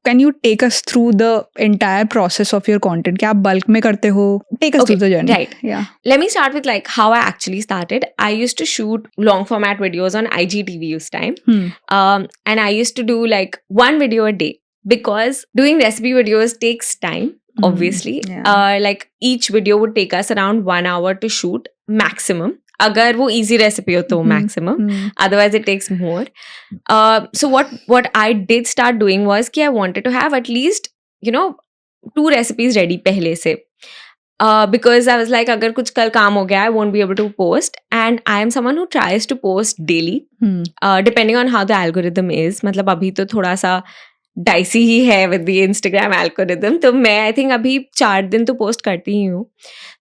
can you take us through the entire process of your content? क्या आप bulk में करते हो? Take us Okay, through the journey. right. Yeah. Let me start with like how I actually started. I used to shoot long format videos on IGTV this time. And I used to do like one video a day because doing recipe videos takes time, obviously. Yeah. Like each video would take us around 1 hour to shoot maximum. अगर वो easy recipe हो तो maximum. Otherwise it takes more. So what I did start doing was कि I wanted to have at least, you know, 2 recipes ready पहले से. Because I was like, अगर कुछ कल काम हो गया, I won't be able to post. And I am someone who tries to post daily, depending on how the algorithm is. मतलब अभी तो थोड़ा सा dicey ही है with the Instagram algorithm. तो मैं I think अभी 4 दिन तो post करती ही हूँ.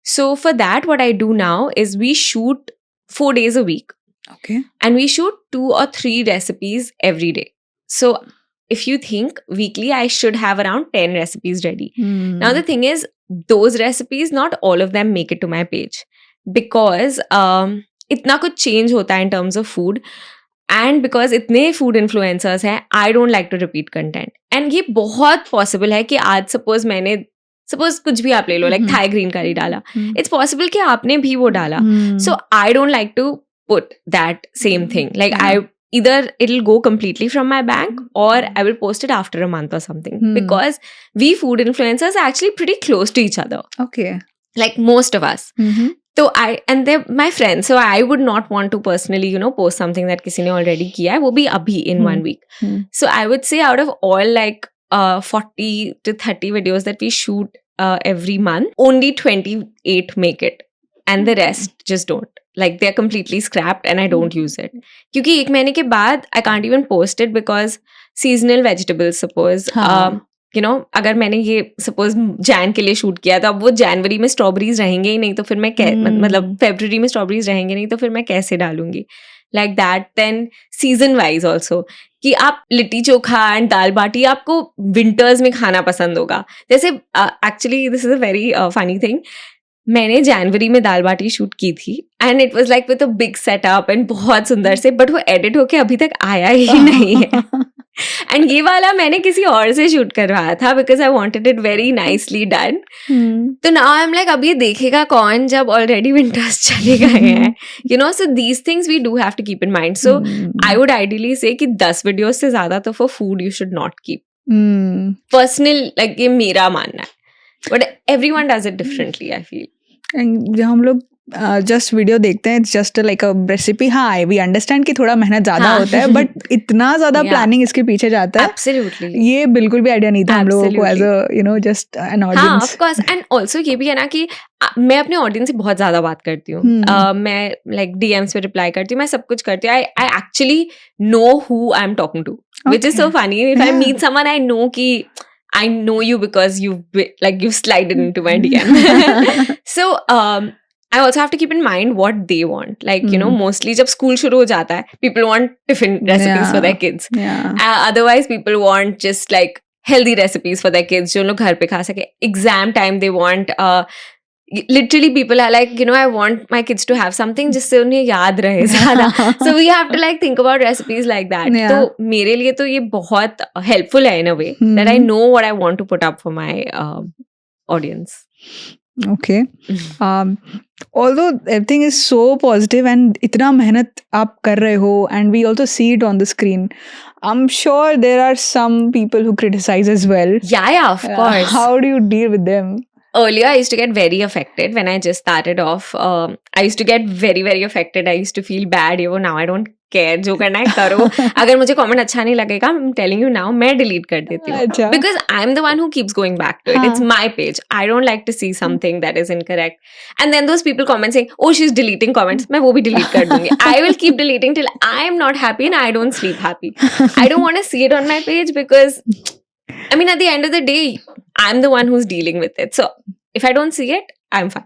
So for that, what I do now is we shoot 4 days a week. Okay. And we shoot 2 or 3 recipes every day. So if you think weekly, I should have around 10 recipes ready. Now the thing is, those recipes, not all of them make it to my page. Because इतना कुछ change होता है in terms of food. And because इतने food influencers हैं, I don't like to repeat content. And ये बहुत possible है कि आज suppose कुछ भी आप ले लो, like Thai green curry डाला. It's possible कि आपने भी वो डाला. So I don't like to put that same thing. Like either it'll go completely from my bank or I will post it after a month or something. Because we food influencers are actually pretty close to each other. Okay. Like most of us. So and they're my friends. So I would not want to personally, you know, post something that किसी ने already किया है. वो भी अभी in 1 week. So I would say out of all like 40 to 30 videos that we shoot every month, only 28 make it. And the rest just don't. Like they're completely scrapped and I don't use it. क्योंकि 1 महीने के बाद I can't even post it because seasonal vegetables suppose. You know, अगर मैंने ये suppose Jain के लिए shoot किया तो अब वो जनवरी में स्ट्रॉबेरीज रहेंगे ही नहीं तो फिर मैं मतलब फरवरी में स्ट्रॉबेरीज रहेंगे नहीं तो फिर मैं कैसे डालूंगी. Like that. Then season wise also कि आप लिट्टी चोखा एंड दाल बाटी आपको विंटर्स में खाना पसंद होगा. जैसे actually this is a very funny thing. मैंने जनवरी में दाल बाटी शूट की थी and it was like with a big setup and बहुत सुंदर से, बट वो एडिट होके अभी तक आया ही नहीं है. एंड ये वाला मैंने किसी और से शूट करवाया था because I wanted it very nicely done. तो नाउ आई एम लाइक अब ये देखेगा कौन जब ऑलरेडी विंटर्स चले गए हैं, you know. So these things we do have to keep in mind. So I would ideally say कि 10 वीडियोस से ज्यादा तो for food you should not keep. Personal like ये मेरा मानना है, but everyone does it differently I feel. And जब हम लोग जस्ट वीडियो देखते हैं, जस्ट लाइक अ रेसिपी. हाँ, वी अंडरस्टैंड कि थोड़ा मेहनत ज्यादा होता है, बट इतना ज्यादा प्लानिंग इसके पीछे जाता है. Absolutely. ये बिल्कुल भी आइडिया नहीं था हम लोगों को as a you know just an audience. हाँ, ऑफ कोर्स. एंड ऑल्सो ये भी है ना कि मैं अपने ऑडियंस से बहुत ज्यादा बात करती हूँ. मैं लाइक डीएम्स पे रिप्लाई करती हूँ, मैं सब कुछ करती हूँ. I actually know who I am talking to, which is so funny. If I meet someone I know कि I know you because you've slided into my DM. So I also have to keep in mind what they want. Like, you know, mostly जब school शुरू हो जाता है, people want tiffin recipes for their kids. Otherwise, people want just like healthy recipes for their kids, जो लोग घर पे खा सके. Exam time, they want literally people are like, you know, I want my kids to have something जिससे उन्हें याद रहे ज़्यादा. So we have to like think about recipes like that. तो मेरे लिए तो ये बहुत helpful है in a way that I know what I want to put up for my audience. Okay. Although everything is so positive and इतना मेहनत आप कर रहे हो and we also see it on the screen, I'm sure there are some people who criticize as well. Yeah, of course. How do you deal with them? Earlier, I used to get very affected when I just started off. I used to get very, very affected. I used to feel bad. Now I don't care. जो करना है करो. अगर मुझे comment अच्छा नहीं लगेगा, I'm telling you now, मैं delete कर देती हूँ. Because I'm the one who keeps going back to it. It's my page. I don't like to see something that is incorrect. And then those people comment saying, oh, she's deleting comments. मैं वो भी delete कर दूँगी. I will keep deleting till I'm not happy and I don't sleep happy. I don't want to see it on my page because I mean, at the end of the day, I'm the one who's dealing with it. So if I don't see it, I'm fine.